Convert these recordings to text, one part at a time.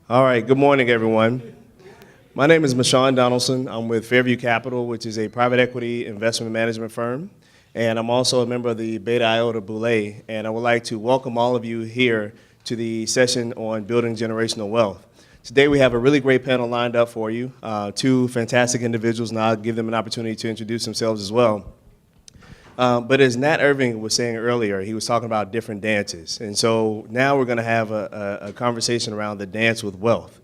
All right, good morning, everyone. My name is Mashawn Donaldson. I'm with Fairview Capital, which is a private equity investment management firm, and I'm also a member of the Beta Iota Boule, and I would like to welcome all of you here to the session on building generational wealth. Today we have a really great panel lined up for you, two fantastic individuals, and I'll give them an opportunity to introduce themselves as well. But as Nat Irving was saying earlier, he was talking about different dances. And so now we're going to have a conversation around the dance with wealth.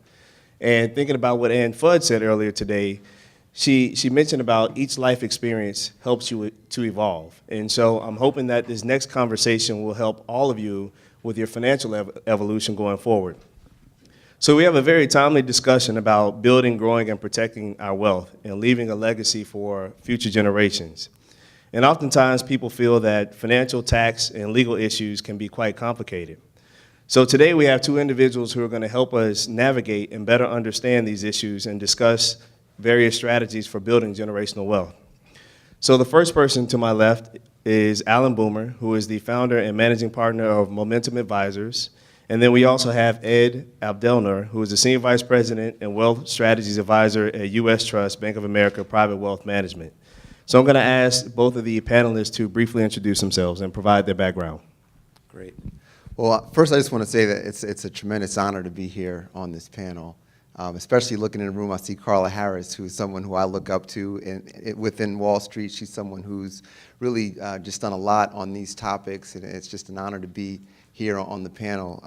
And thinking about what Ann Fudd said earlier today, she mentioned about each life experience helps you to evolve. And so I'm hoping that this next conversation will help all of you with your financial evolution going forward. So we have a very timely discussion about building, growing, and protecting our wealth and leaving a legacy for future generations. And oftentimes people feel that financial, tax, and legal issues can be quite complicated. So today we have two individuals who are going to help us navigate and better understand these issues and discuss various strategies for building generational wealth. So the first person to my left is Allan Boomer, who is the founder and managing partner of Momentum Advisors. And then we also have Ed Abdelnour, who is the senior vice president and wealth strategies advisor at U.S. Trust, Bank of America Private Wealth Management. So I'm going to ask both of the panelists to briefly introduce themselves and provide their background. Great. Well, first I just want to say that it's a tremendous honor to be here on this panel, especially looking in the room. I see Carla Harris, who's someone who I look up to within Wall Street. She's someone who's really just done a lot on these topics, and it's just an honor to be here on the panel.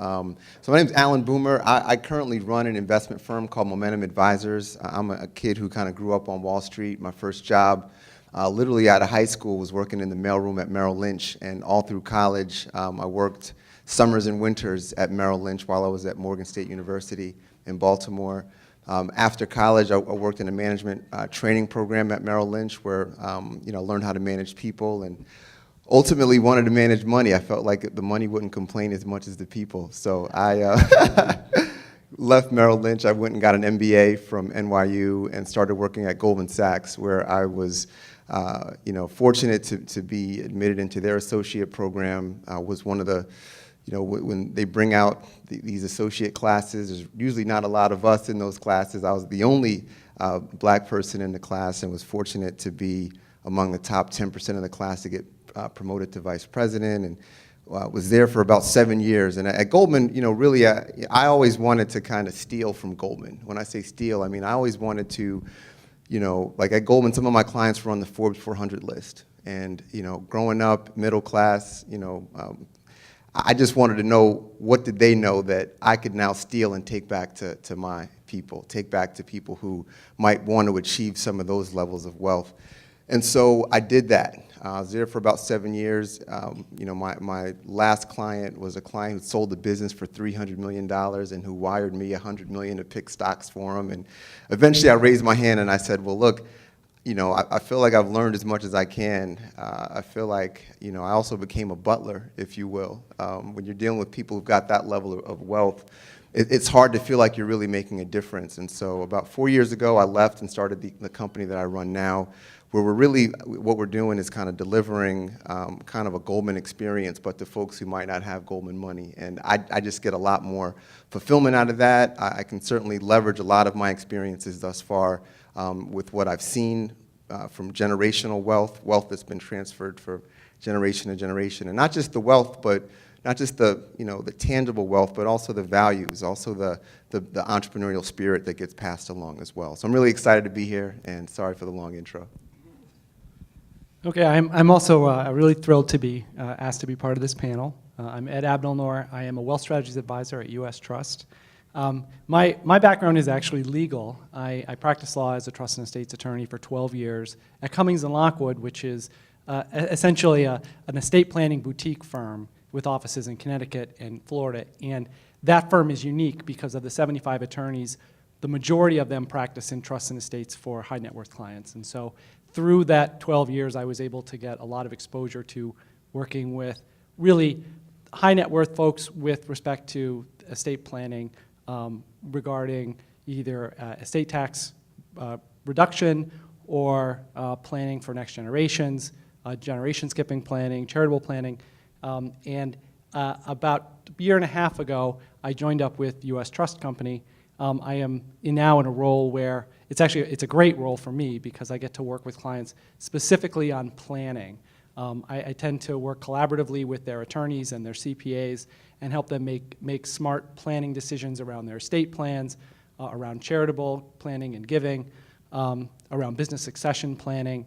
So my name's Allan Boomer. I currently run an investment firm called Momentum Advisors. I'm a kid who kind of grew up on Wall Street. My first job literally out of high school was working in the mailroom at Merrill Lynch, and all through college I worked summers and winters at Merrill Lynch while I was at Morgan State University in Baltimore. After college I worked in a management training program at Merrill Lynch where learned how to manage people and ultimately wanted to manage money. I felt like the money wouldn't complain as much as the people, so I left Merrill Lynch. I went and got an MBA from NYU and started working at Goldman Sachs, where I was fortunate to be admitted into their associate program. Was one of the, when they bring out these associate classes, there's usually not a lot of us in those classes. I was the only black person in the class and was fortunate to be among the top 10% of the class to get promoted to vice president, and was there for about 7 years. And at Goldman, really, I always wanted to kind of steal from Goldman. When I say steal, I mean I always wanted to, like at Goldman, some of my clients were on the Forbes 400 list. And, growing up, middle class, I just wanted to know what did they know that I could now steal and take back to my people, take back to people who might want to achieve some of those levels of wealth. And so I did that. I was there for about 7 years. My last client was a client who sold the business for $300 million and who wired me $100 million to pick stocks for him. And eventually I raised my hand and I said, well, look, I feel like I've learned as much as I can. I feel like, I also became a butler, if you will. When you're dealing with people who've got that level of wealth, it's hard to feel like you're really making a difference. And so about 4 years ago, I left and started the company that I run now, where what we're doing is kind of delivering kind of a Goldman experience, but to folks who might not have Goldman money. And I just get a lot more fulfillment out of that. I can certainly leverage a lot of my experiences thus far with what I've seen from generational wealth that's been transferred from generation to generation. And not just the wealth, but not just the tangible wealth, but also the values, also the entrepreneurial spirit that gets passed along as well. So I'm really excited to be here, and sorry for the long intro. Okay, I'm also really thrilled to be asked to be part of this panel. I'm Ed Abdelnour. I am a wealth strategies advisor at U.S. Trust. My background is actually legal. I practiced law as a trust and estates attorney for 12 years at Cummings & Lockwood, which is essentially an estate planning boutique firm with offices in Connecticut and Florida. And that firm is unique because of the 75 attorneys. The majority of them practice in trusts and estates for high net worth clients. And so through that 12 years, I was able to get a lot of exposure to working with really high net worth folks with respect to estate planning regarding either estate tax reduction or planning for next generations, generation skipping planning, charitable planning. And about a year and a half ago, I joined up with U.S. Trust Company I am now in a role where it's a great role for me because I get to work with clients specifically on planning. I tend to work collaboratively with their attorneys and their CPAs and help them make smart planning decisions around their estate plans, around charitable planning and giving, around business succession planning,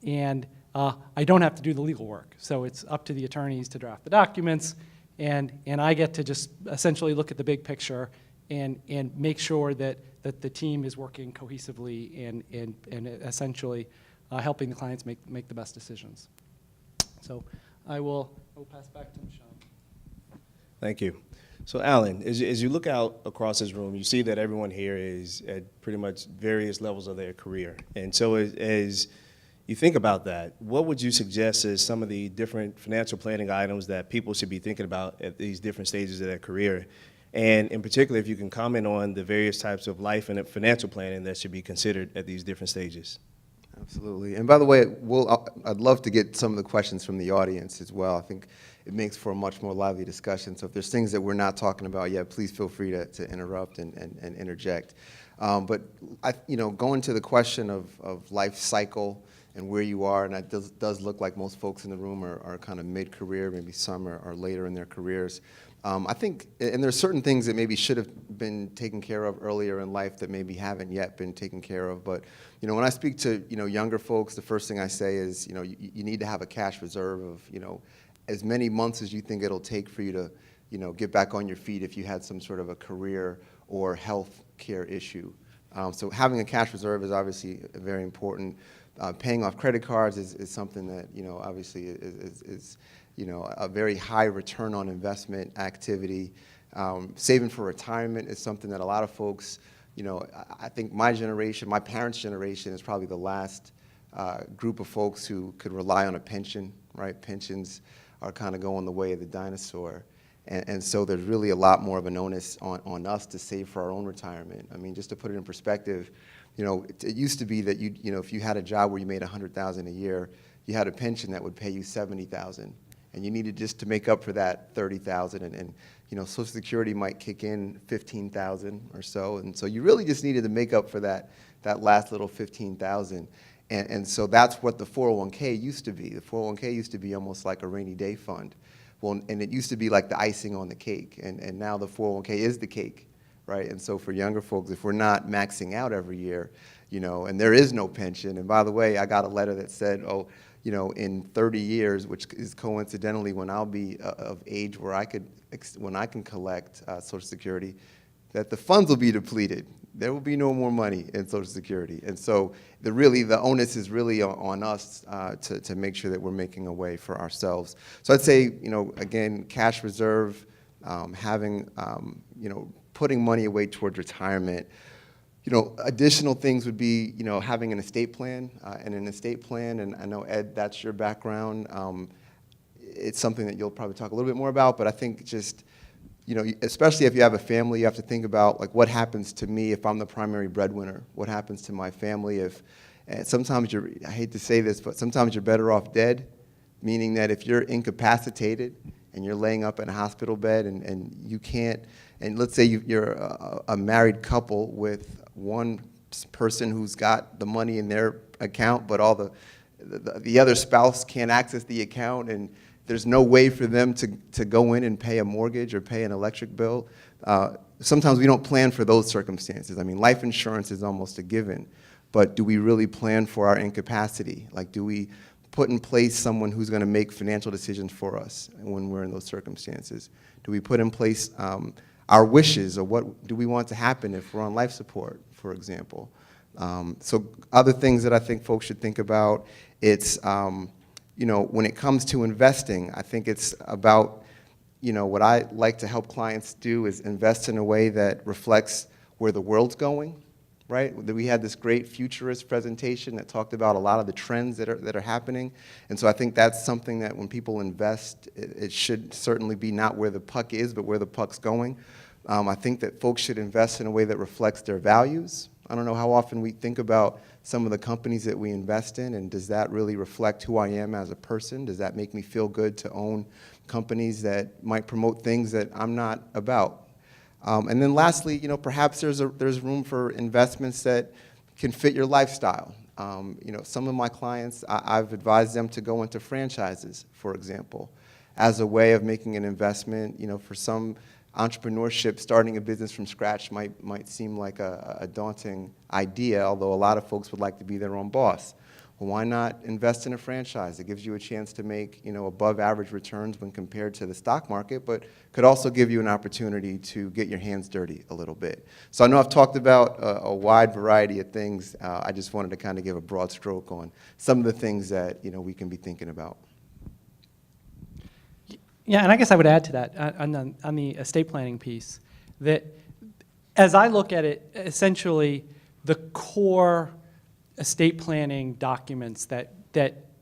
and I don't have to do the legal work. So it's up to the attorneys to draft the documents, and I get to just essentially look at the big picture and make sure that the team is working cohesively and essentially helping the clients make the best decisions. So I will pass back to Michelle. Thank you. So Allan, as you look out across this room, you see that everyone here is at pretty much various levels of their career. And so as you think about that, what would you suggest as some of the different financial planning items that people should be thinking about at these different stages of their career? And in particular, if you can comment on the various types of life and financial planning that should be considered at these different stages. Absolutely. And by the way, I'd love to get some of the questions from the audience as well. I think it makes for a much more lively discussion. So if there's things that we're not talking about yet, please feel free to interrupt and interject. But going to the question of life cycle and where you are, and it does look like most folks in the room are kind of mid-career, maybe some are later in their careers. I think, and there's certain things that maybe should have been taken care of earlier in life that maybe haven't yet been taken care of. But when I speak to younger folks, the first thing I say is you need to have a cash reserve of as many months as you think it'll take for you to get back on your feet if you had some sort of a career or health care issue. So having a cash reserve is obviously very important. Paying off credit cards is something that obviously is a very high return on investment activity. Saving for retirement is something that a lot of folks, I think my generation, my parents' generation is probably the last group of folks who could rely on a pension, right? Pensions are kind of going the way of the dinosaur. And so there's really a lot more of an onus on us to save for our own retirement. I mean, just to put it in perspective, it used to be that if you had a job where you made $100,000 a year, you had a pension that would pay you $70,000. And you needed just to make up for that $30,000, and Social Security might kick in $15,000 or so, and so you really just needed to make up for that last little $15,000, and so that's what the 401k used to be. The 401k used to be almost like a rainy day fund, and it used to be like the icing on the cake, and now the 401k is the cake, right? And so for younger folks, if we're not maxing out every year, and there is no pension, and by the way, I got a letter that said, in 30 years, which is coincidentally when I'll be of age where when I can collect Social Security, that the funds will be depleted. There will be no more money in Social Security. And so the onus is really on us to make sure that we're making a way for ourselves. So I'd say, again, cash reserve, putting money away towards retirement. Additional things would be, having an estate plan, and I know, Ed, that's your background. It's something that you'll probably talk a little bit more about, but I think just, especially if you have a family, you have to think about, like, what happens to me if I'm the primary breadwinner? What happens to my family and sometimes I hate to say this, but sometimes you're better off dead, meaning that if you're incapacitated and you're laying up in a hospital bed and you can't, and let's say you're a married couple with one person who's got the money in their account, but all the other spouse can't access the account, and there's no way for them to go in and pay a mortgage or pay an electric bill. Sometimes we don't plan for those circumstances. I mean, life insurance is almost a given, but do we really plan for our incapacity? Like, do we put in place someone who's going to make financial decisions for us when we're in those circumstances? Do we put in place our wishes, or what do we want to happen if we're on life support, for example? So other things that I think folks should think about, it's, when it comes to investing, I think it's about, what I like to help clients do is invest in a way that reflects where the world's going, right? We had this great futurist presentation that talked about a lot of the trends that are happening. And so I think that's something that when people invest, it should certainly be not where the puck is, but where the puck's going. I think that folks should invest in a way that reflects their values. I don't know how often we think about some of the companies that we invest in, and does that really reflect who I am as a person? Does that make me feel good to own companies that might promote things that I'm not about? And then lastly, perhaps there's room for investments that can fit your lifestyle. Some of my clients, I've advised them to go into franchises, for example, as a way of making an investment. For some, entrepreneurship, starting a business from scratch might seem like a daunting idea, although a lot of folks would like to be their own boss. Well, why not invest in a franchise? It gives you a chance to make above average returns when compared to the stock market, but could also give you an opportunity to get your hands dirty a little bit. So I know I've talked about a wide variety of things. I just wanted to kind of give a broad stroke on some of the things that we can be thinking about. Yeah, and I guess I would add to that on the estate planning piece, that as I look at it, essentially the core estate planning documents that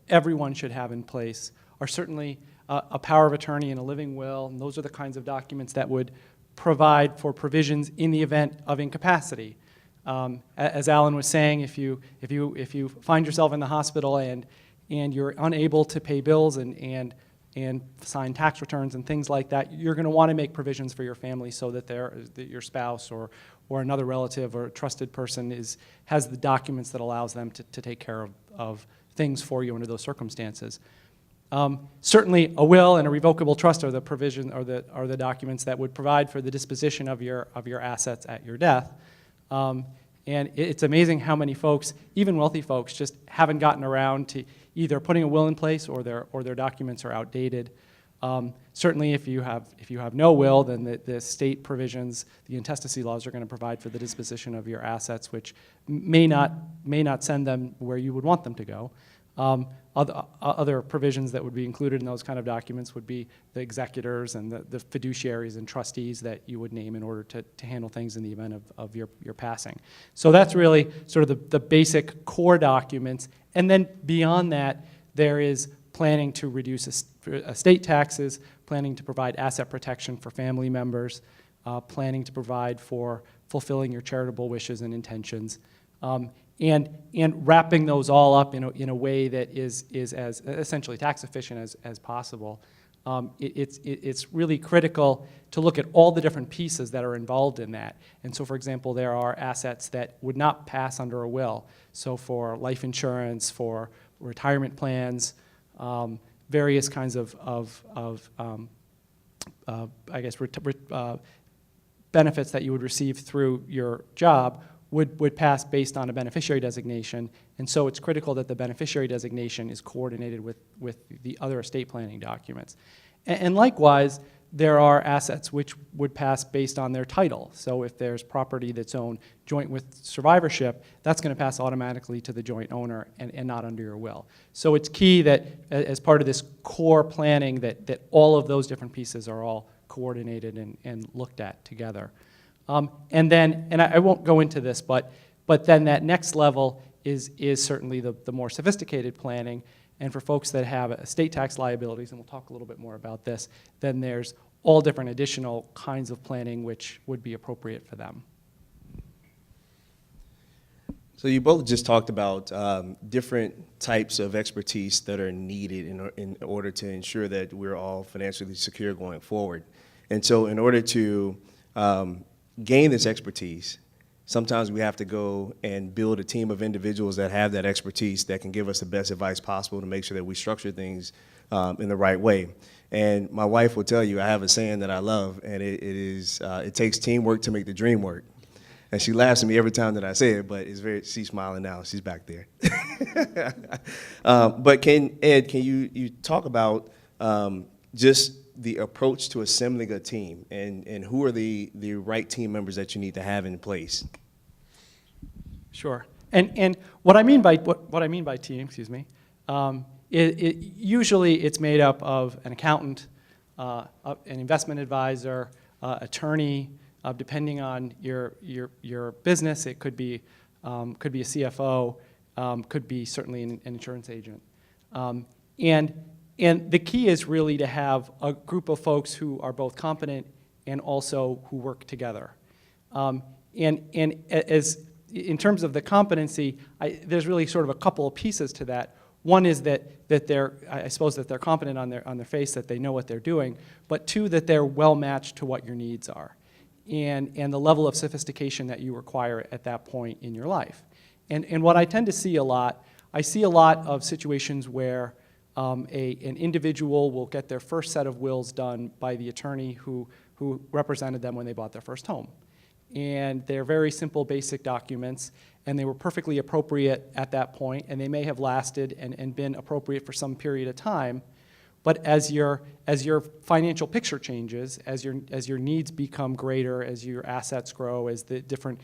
everyone should have in place are certainly a power of attorney and a living will, and those are the kinds of documents that would provide for provisions in the event of incapacity. As Allan was saying, if you find yourself in the hospital and you're unable to pay bills and sign tax returns and things like that, you're going to want to make provisions for your family so that your spouse or another relative or a trusted person has the documents that allows them to take care of things for you under those circumstances. Certainly, a will and a revocable trust are the provision are the documents that would provide for the disposition of your assets at your death. And it's amazing how many folks, even wealthy folks, just haven't gotten around to either putting a will in place or their documents are outdated. Certainly, if you have no will, then the state provisions, the intestacy laws, are going to provide for the disposition of your assets, which may not send them where you would want them to go. Other provisions that would be included in those kind of documents would be the executors and the fiduciaries and trustees that you would name in order to handle things in the event of your passing. So that's really sort of the basic core documents. And then beyond that, there is planning to reduce estate taxes, planning to provide asset protection for family members, planning to provide for fulfilling your charitable wishes and intentions, and wrapping those all up in a way that is as essentially tax efficient as possible. It's really critical to look at all the different pieces that are involved in that. And so, for example, there are assets that would not pass under a will. So for life insurance, for retirement plans, various kinds of benefits that you would receive through your job would pass based on a beneficiary designation. And so it's critical that the beneficiary designation is coordinated with the other estate planning documents. And likewise, there are assets which would pass based on their title. So if there's property that's owned joint with survivorship, that's going to pass automatically to the joint owner and not under your will. So it's key that as part of this core planning that all of those different pieces are all coordinated and looked at together. And I won't go into this, but then that next level is certainly the more sophisticated planning. And for folks that have estate tax liabilities, and we'll talk a little bit more about this, then there's all different additional kinds of planning which would be appropriate for them. So you both just talked about different types of expertise that are needed in order to ensure that we're all financially secure going forward. And so in order to gain this expertise, sometimes we have to go and build a team of individuals that have that expertise that can give us the best advice possible to make sure that we structure things in the right way. And my wife will tell you, I have a saying that I love, and it takes teamwork to make the dream work. And she laughs at me every time that I say it, but she's smiling now. She's back there. But can you talk about just the approach to assembling a team and who are the right team members that you need to have in place? Sure. And what I mean by team, excuse me, usually it's made up of an accountant, an investment advisor, attorney. Depending on your business, it could be a CFO, could be certainly an insurance agent, and the key is really to have a group of folks who are both competent and also who work together. And as in terms of the competency, there's really sort of a couple of pieces to that. One is that they're competent on their face, that they know what they're doing, but two, that they're well matched to what your needs are. and the level of sophistication that you require at that point in your life. And what I tend to see a lot, I see a lot of situations where an individual will get their first set of wills done by the attorney who represented them when they bought their first home. And they're very simple, basic documents, and they were perfectly appropriate at that point, and they may have lasted and been appropriate for some period of time. But as your financial picture changes, as your needs become greater, as your assets grow, as the different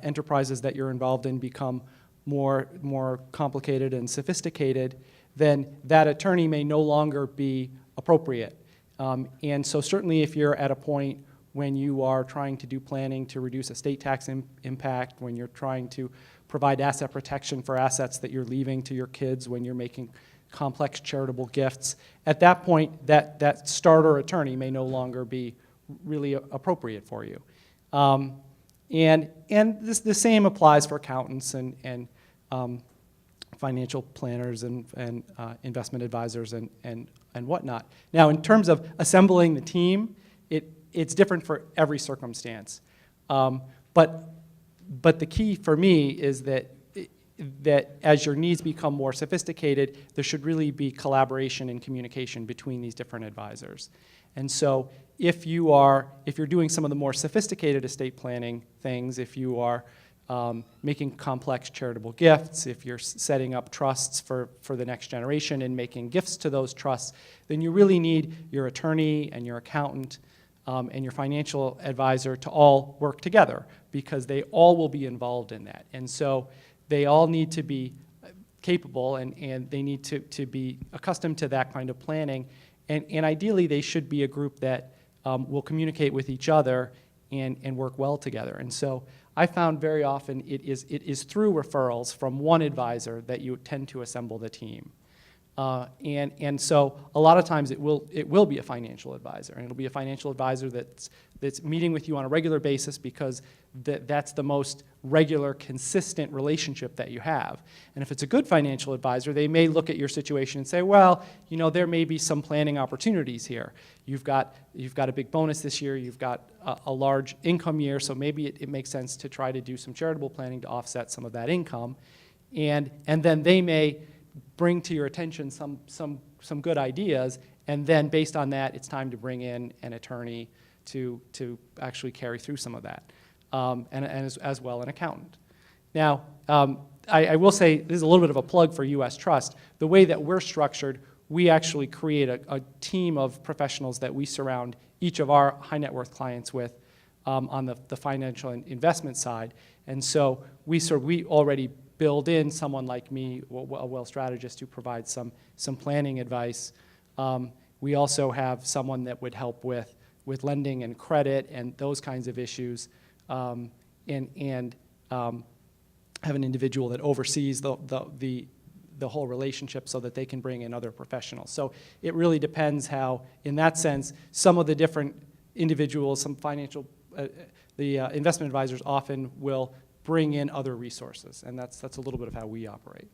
enterprises that you're involved in become more complicated and sophisticated, then that attorney may no longer be appropriate. And so certainly if you're at a point when you are trying to do planning to reduce estate tax impact, when you're trying to provide asset protection for assets that you're leaving to your kids, when you're making complex charitable gifts, at that point, that starter attorney may no longer be really appropriate for you. And the same applies for accountants and financial planners and investment advisors and whatnot. Now, in terms of assembling the team, it's different for every circumstance. But the key for me is that as your needs become more sophisticated, there should really be collaboration and communication between these different advisors. And so if you're doing some of the more sophisticated estate planning things, if you are making complex charitable gifts, if you're setting up trusts for the next generation and making gifts to those trusts, then you really need your attorney and your accountant and your financial advisor to all work together, because they all will be involved in that. And so they all need to be capable and they need to be accustomed to that kind of planning. And ideally, they should be a group that will communicate with each other and work well together. And so I found very often it is through referrals from one advisor that you tend to assemble the team. And so a lot of times it will be a financial advisor, and it'll be a financial advisor that's meeting with you on a regular basis, because that's the most regular, consistent relationship that you have. And if it's a good financial advisor, they may look at your situation and say, well, there may be some planning opportunities here. You've got a big bonus this year, you've got a large income year, so maybe it makes sense to try to do some charitable planning to offset some of that income. And then they may bring to your attention some good ideas, and then based on that, it's time to bring in an attorney to actually carry through some of that, and as well an accountant. Now, I will say, this is a little bit of a plug for U.S. Trust. The way that we're structured, we actually create a team of professionals that we surround each of our high net worth clients with on the financial and investment side. And so we already build in someone like me, a wealth strategist, who provides some planning advice. We also have someone that would help with lending and credit and those kinds of issues, and have an individual that oversees the whole relationship so that they can bring in other professionals. So it really depends how, in that sense, some of the different individuals, some financial, the investment advisors often will bring in other resources, and that's a little bit of how we operate.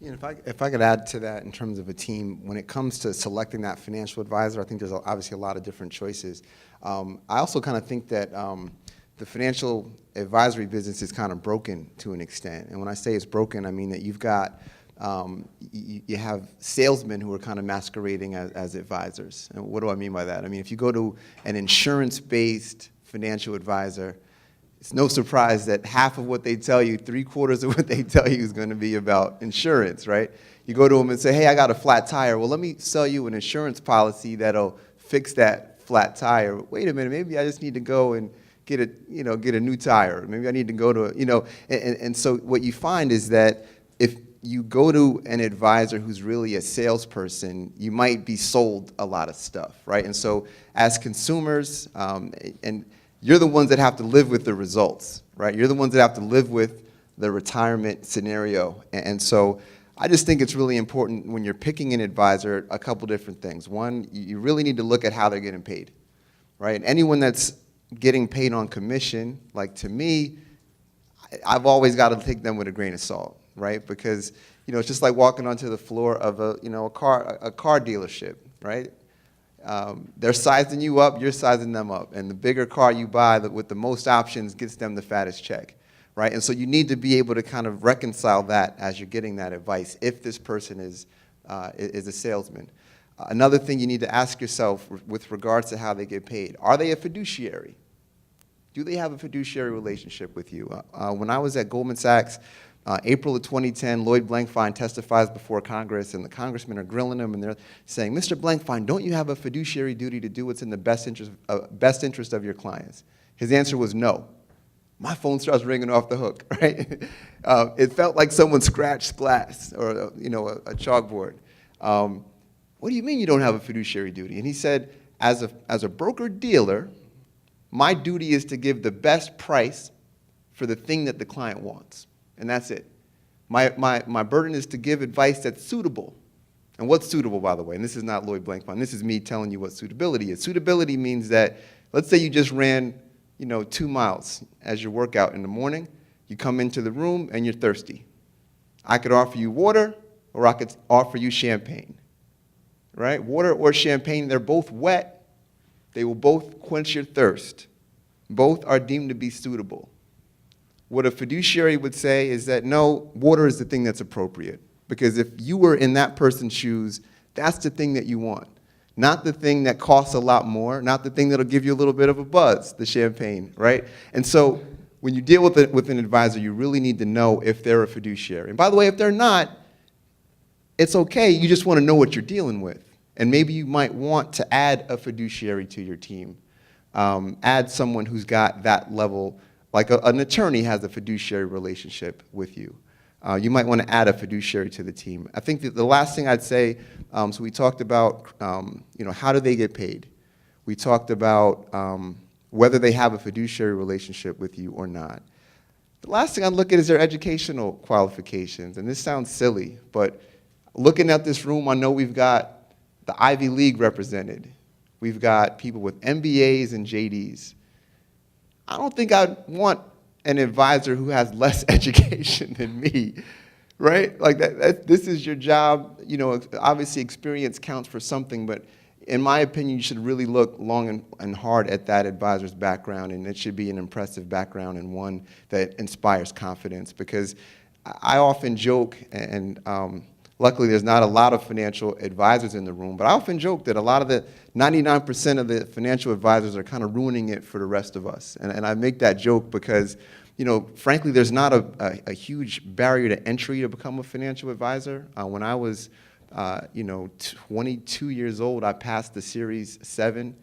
Yeah, if I could add to that in terms of a team, when it comes to selecting that financial advisor, I think there's obviously a lot of different choices. I also kind of think that the financial advisory business is kind of broken to an extent, and when I say it's broken, I mean that you've got you have salesmen who are kind of masquerading as advisors. And what do I mean by that? I mean, if you go to an insurance-based financial advisor, it's no surprise that half of what they tell you, 3/4 of what they tell you is going to be about insurance, right? You go to them and say, hey, I got a flat tire. Well, let me sell you an insurance policy that'll fix that flat tire. Wait a minute, maybe I just need to go and get a new tire. Maybe I need to go to, and so what you find is that if you go to an advisor who's really a salesperson, you might be sold a lot of stuff, right? And so as consumers, and you're the ones that have to live with the results, right? You're the ones that have to live with the retirement scenario. And so I just think it's really important when you're picking an advisor, a couple different things. One, you really need to look at how they're getting paid, right? And anyone that's getting paid on commission, like to me, I've always got to take them with a grain of salt, right? Because, it's just like walking onto the floor of a car dealership, right? They're sizing you up, you're sizing them up. And the bigger car you buy with the most options gets them the fattest check, right? And so you need to be able to kind of reconcile that as you're getting that advice if this person is a salesman. Another thing you need to ask yourself with regards to how they get paid, are they a fiduciary? Do they have a fiduciary relationship with you? When I was at Goldman Sachs, April of 2010, Lloyd Blankfein testifies before Congress, and the congressmen are grilling him, and they're saying, Mr. Blankfein, don't you have a fiduciary duty to do what's in the best interest of your clients? His answer was no. My phone starts ringing off the hook, right? It felt like someone scratched glass or a chalkboard. What do you mean you don't have a fiduciary duty? And he said, as a broker-dealer, my duty is to give the best price for the thing that the client wants, and that's it. My burden is to give advice that's suitable. And what's suitable, by the way? And this is not Lloyd Blankfein. This is me telling you what suitability is. Suitability means that, let's say you just ran 2 miles as your workout in the morning. You come into the room and you're thirsty. I could offer you water, or I could offer you champagne, right? Water or champagne, they're both wet. They will both quench your thirst. Both are deemed to be suitable. What a fiduciary would say is that, no, water is the thing that's appropriate. Because if you were in that person's shoes, that's the thing that you want. Not the thing that costs a lot more, not the thing that'll give you a little bit of a buzz, the champagne, right? And so when you deal with an advisor, you really need to know if they're a fiduciary. And by the way, if they're not, it's okay. You just want to know what you're dealing with. And maybe you might want to add a fiduciary to your team. Add someone who's got that level, like an attorney has a fiduciary relationship with you. You might want to add a fiduciary to the team. I think that the last thing I'd say, so we talked about how do they get paid? We talked about whether they have a fiduciary relationship with you or not. The last thing I'd look at is their educational qualifications. And this sounds silly, but looking at this room, I know we've got the Ivy League represented. We've got people with MBAs and JDs. I don't think I'd want an advisor who has less education than me, right? Like this is your job. Obviously experience counts for something, but in my opinion, you should really look long and hard at that advisor's background, and it should be an impressive background and one that inspires confidence. Because I often joke, and luckily there's not a lot of financial advisors in the room, but I often joke that a lot of the 99% of the financial advisors are kind of ruining it for the rest of us. And I make that joke because, frankly, there's not a huge barrier to entry to become a financial advisor. When I was 22 years old, I passed the Series 7,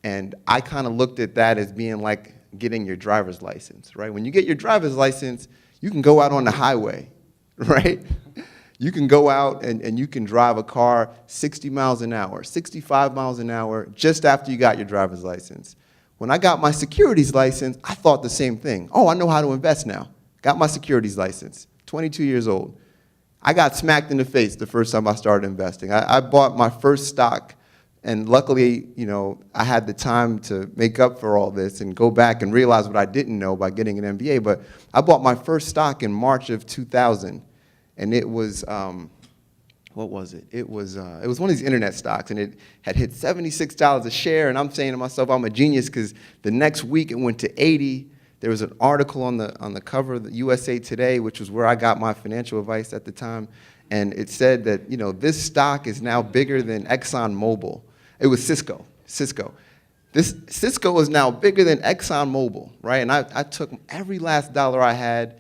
and I kind of looked at that as being like getting your driver's license, right? When you get your driver's license, you can go out on the highway, right? You can go out and you can drive a car 60 miles an hour, 65 miles an hour, just after you got your driver's license. When I got my securities license, I thought the same thing. Oh, I know how to invest now. Got my securities license, 22 years old. I got smacked in the face the first time I started investing. I bought my first stock, and luckily, I had the time to make up for all this and go back and realize what I didn't know by getting an MBA. But I bought my first stock in March of 2000. And it was, what was it? It was one of these internet stocks, and it had hit $76 a share. And I'm saying to myself, I'm a genius, because the next week it went to 80. There was an article on the cover of the USA Today, which was where I got my financial advice at the time, and it said that this stock is now bigger than ExxonMobil. It was Cisco. This Cisco is now bigger than ExxonMobil, right? And I took every last dollar I had.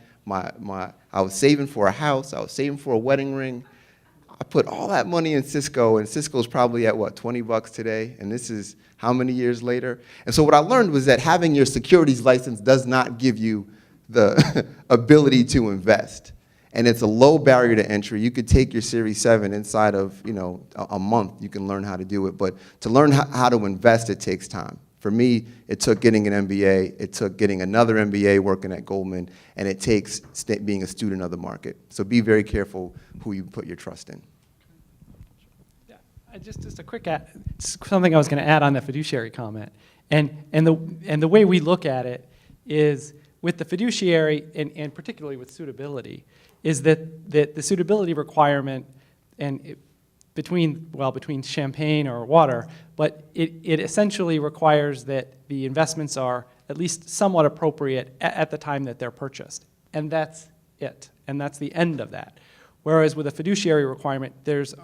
I was saving for a house. I was saving for a wedding ring. I put all that money in Cisco, and Cisco's probably at, what, $20 today? And this is how many years later? And so what I learned was that having your securities license does not give you the ability to invest. And it's a low barrier to entry. You could take your Series 7 inside of a month. You can learn how to do it. But to learn how to invest, it takes time. For me, it took getting an MBA, it took getting another MBA working at Goldman, and it takes being a student of the market. So be very careful who you put your trust in. Yeah, just a quick something I was going to add on the fiduciary comment, and the way we look at it is with the fiduciary, and particularly with suitability, is that the suitability requirement, and between champagne or water, but it essentially requires that the investments are at least somewhat appropriate at the time that they're purchased. And that's it. And that's the end of that. Whereas with a fiduciary requirement, there is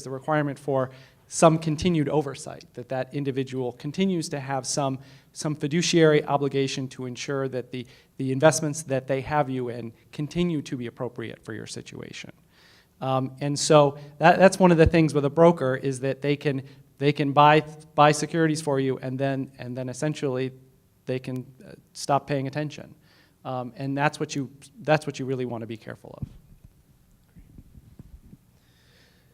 the requirement for some continued oversight, that that individual continues to have some fiduciary obligation to ensure that the investments that they have you in continue to be appropriate for your situation. And so that's one of the things with a broker, is that they can buy securities for you, and then essentially they can stop paying attention. And that's what you really want to be careful of.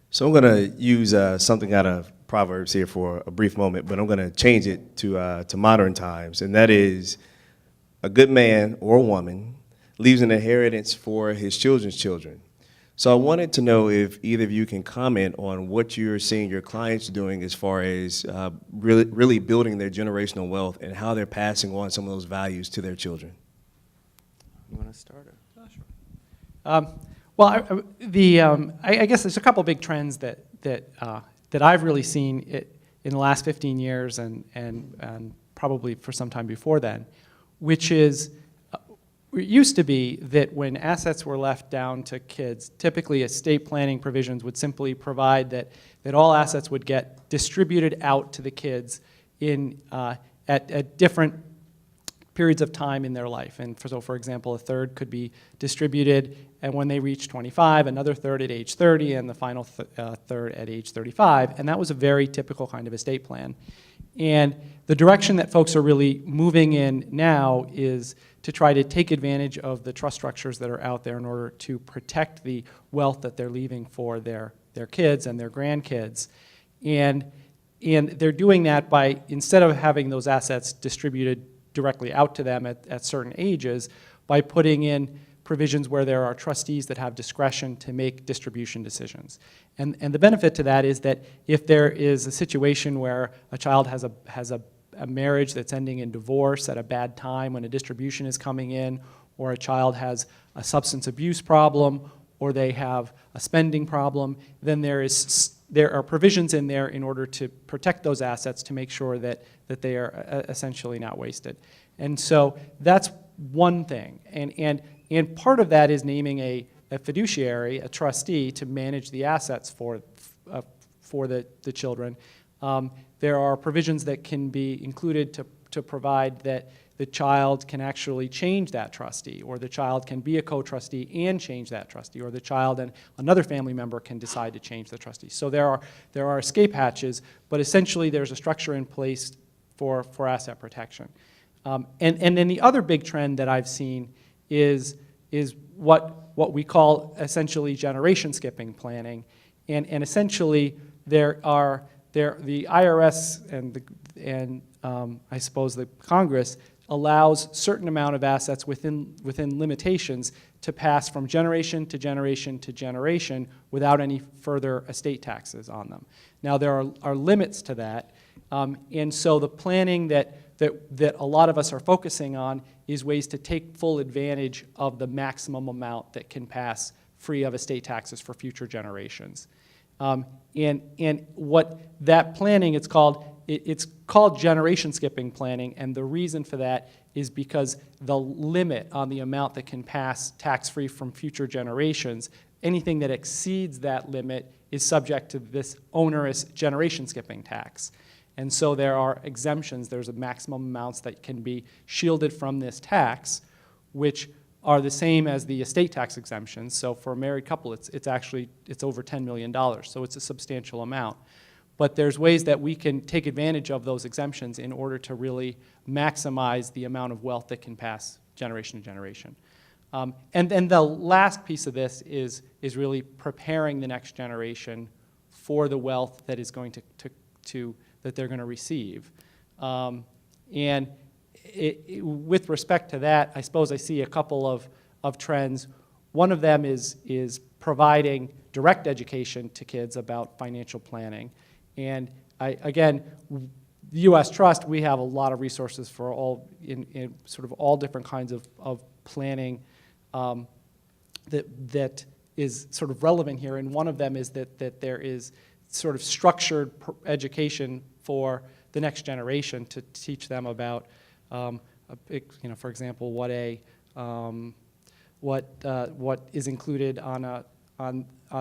So I'm going to use something out of Proverbs here for a brief moment, but I'm going to change it to modern times, and that is, a good man or woman leaves an inheritance for his children's children. So I wanted to know if either of you can comment on what you're seeing your clients doing as far as really building their generational wealth and how they're passing on some of those values to their children. You want to start it? Sure. Well, I guess there's a couple big trends that I've really seen in the last 15 years and probably for some time before then, which is, it used to be that when assets were left down to kids, typically estate planning provisions would simply provide that all assets would get distributed out to the kids at different periods of time in their life. And so, for example, a third could be distributed and when they reach 25, another third at age 30, and the final third at age 35. And that was a very typical kind of estate plan. And the direction that folks are really moving in now is to try to take advantage of the trust structures that are out there in order to protect the wealth that they're leaving for their kids and their grandkids. And they're doing that by, instead of having those assets distributed directly out to them at certain ages, by putting in provisions where there are trustees that have discretion to make distribution decisions. And the benefit to that is that if there is a situation where a child has a marriage that's ending in divorce at a bad time when a distribution is coming in, or a child has a substance abuse problem, or they have a spending problem, then there are provisions in there in order to protect those assets to make sure that they are essentially not wasted. And so that's one thing. And part of that is naming a fiduciary, a trustee, to manage the assets for the children. There are provisions that can be included to provide that the child can actually change that trustee, or the child can be a co-trustee and change that trustee, or the child and another family member can decide to change the trustee. So there are escape hatches, but essentially there's a structure in place for asset protection. And then the other big trend that I've seen is what we call essentially generation skipping planning, and essentially the IRS and I suppose the Congress allows certain amount of assets within limitations to pass from generation to generation to generation without any further estate taxes on them. Now there are limits to that, and so the planning that a lot of us are focusing on is ways to take full advantage of the maximum amount that can pass free of estate taxes for future generations. And what that planning, it's called generation skipping planning, and the reason for that is because the limit on the amount that can pass tax-free from future generations, anything that exceeds that limit is subject to this onerous generation skipping tax. And so there are exemptions. There's a maximum amounts that can be shielded from this tax, which are the same as the estate tax exemptions. So for a married couple, it's over $10 million, so it's a substantial amount. But there's ways that we can take advantage of those exemptions in order to really maximize the amount of wealth that can pass generation to generation. And then the last piece of this is really preparing the next generation for the wealth that is going that they're going to receive. And with respect to that, I suppose I see a couple of trends. One of them is providing direct education to kids about financial planning. And again, the U.S. Trust, we have a lot of resources for in sort of all different kinds of planning that is sort of relevant here. And one of them is that there is sort of structured education for the next generation to teach them about, for example, what is included on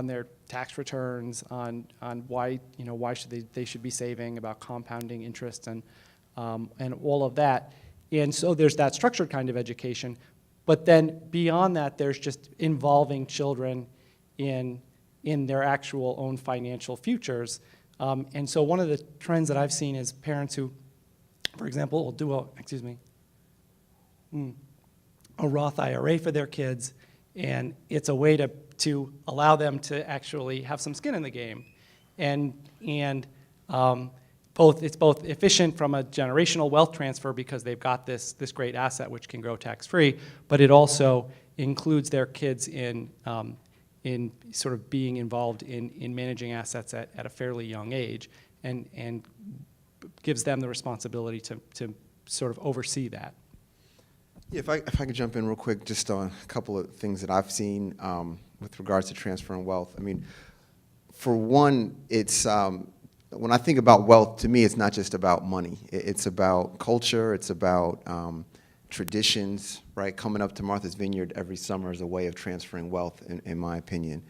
their tax returns, on why they should be saving, about compounding interest and all of that. And so there's that structured kind of education, but then beyond that, there's just involving children in their actual own financial futures. And so one of the trends that I've seen is parents who, for example, will do a Roth IRA for their kids, and it's a way to allow them to actually have some skin in the game. And it's both efficient from a generational wealth transfer because they've got this great asset which can grow tax-free, but it also includes their kids in sort of being involved in managing assets at a fairly young age, and gives them the responsibility to sort of oversee that. Yeah, if I could jump in real quick just on a couple of things that I've seen with regards to transferring wealth. I mean, for one, it's when I think about wealth, to me, it's not just about money. It's about culture. It's about traditions, right? Coming up to Martha's Vineyard every summer is a way of transferring wealth, in my opinion.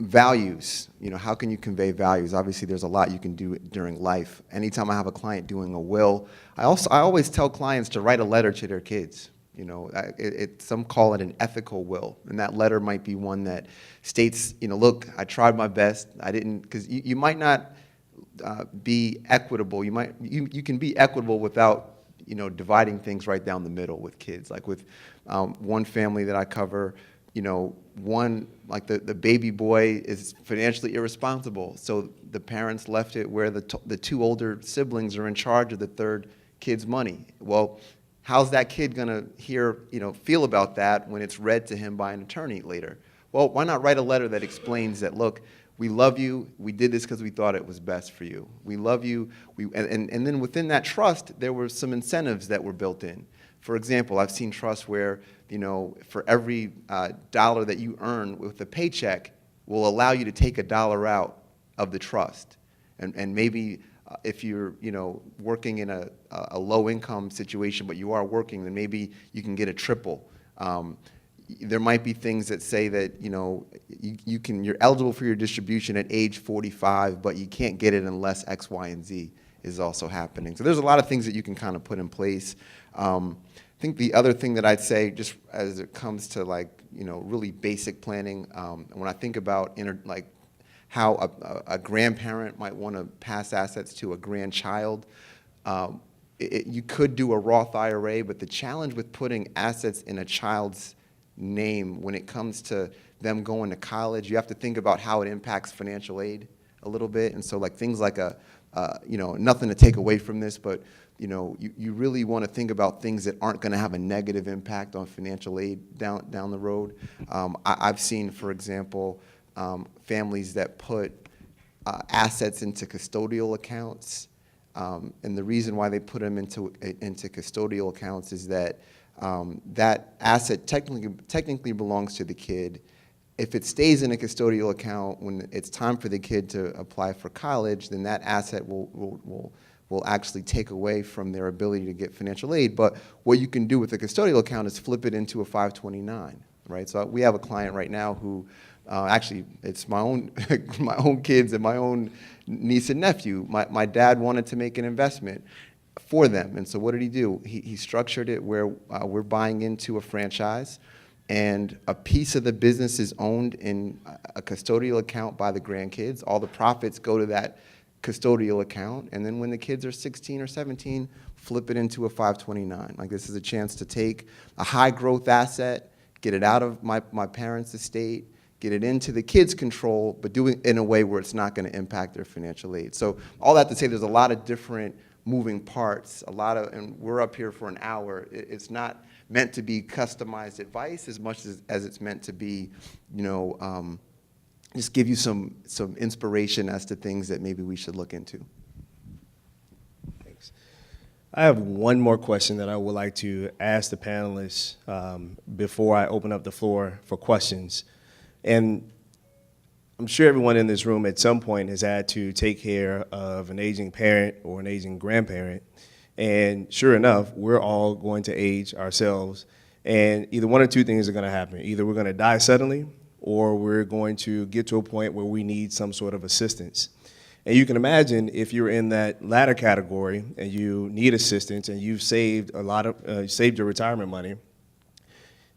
Values, how can you convey values? Obviously, there's a lot you can do during life. Anytime I have a client doing a will, I always tell clients to write a letter to their kids. Some call it an ethical will, and that letter might be one that states, look, I tried my best. I didn't, because you might not be equitable. You can be equitable without, dividing things right down the middle with kids. Like with one family that I cover, the baby boy is financially irresponsible, so the parents left it where the two older siblings are in charge of the third kid's money. Well, how's that kid gonna feel about that when it's read to him by an attorney later? Well, why not write a letter that explains that, look, we love you, we did this because we thought it was best for you. We love you, and then within that trust, there were some incentives that were built in. For example, I've seen trusts where, for every dollar that you earn with a paycheck will allow you to take $1 out of the trust. And maybe if you're, working in a low-income situation, but you are working, then maybe you can get a triple. There might be things that say that, you're eligible for your distribution at age 45, but you can't get it unless X, Y, and Z is also happening. So there's a lot of things that you can kind of put in place. I think the other thing that I'd say, just as it comes to really basic planning, when I think about how a grandparent might want to pass assets to a grandchild, you could do a Roth IRA, but the challenge with putting assets in a child's name when it comes to them going to college, you have to think about how it impacts financial aid a little bit. And so things like nothing to take away from this, but you really want to think about things that aren't going to have a negative impact on financial aid down the road. I've seen, for example, families that put assets into custodial accounts, and the reason why they put them into custodial accounts is that that asset technically belongs to the kid. If it stays in a custodial account when it's time for the kid to apply for college, then that asset will actually take away from their ability to get financial aid. But what you can do with a custodial account is flip it into a 529, right? So we have a client right now who, actually, it's my own my own kids and my own niece and nephew. My dad wanted to make an investment for them, and so what did he do? He structured it where we're buying into a franchise, and a piece of the business is owned in a custodial account by the grandkids. All the profits go to that custodial account, and then when the kids are 16 or 17, flip it into a 529. This is a chance to take a high growth asset, get it out of my parents' estate, get it into the kids' control, but do it in a way where it's not going to impact their financial aid. So all that to say, there's a lot of different moving parts, and we're up here for an hour. It's not meant to be customized advice as much as it's meant to be, just give you some inspiration as to things that maybe we should look into. Thanks. I have one more question that I would like to ask the panelists before I open up the floor for questions. And I'm sure everyone in this room at some point has had to take care of an aging parent or an aging grandparent. And sure enough, we're all going to age ourselves. And either one or two things are going to happen. Either we're going to die suddenly, or we're going to get to a point where we need some sort of assistance. And you can imagine if you're in that latter category and you need assistance and you've saved saved your retirement money,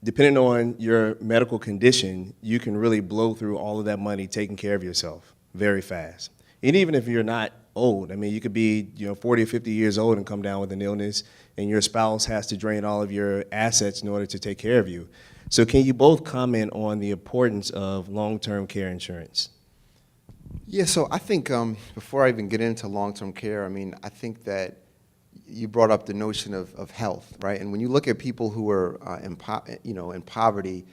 depending on your medical condition, you can really blow through all of that money taking care of yourself very fast. And even if you're not old, I mean, you could be 40 or 50 years old and come down with an illness, and your spouse has to drain all of your assets in order to take care of you. So can you both comment on the importance of long-term care insurance? Yeah, so I think before I even get into long-term care, I mean, I think that you brought up the notion of health, right? And when you look at people who are in poverty,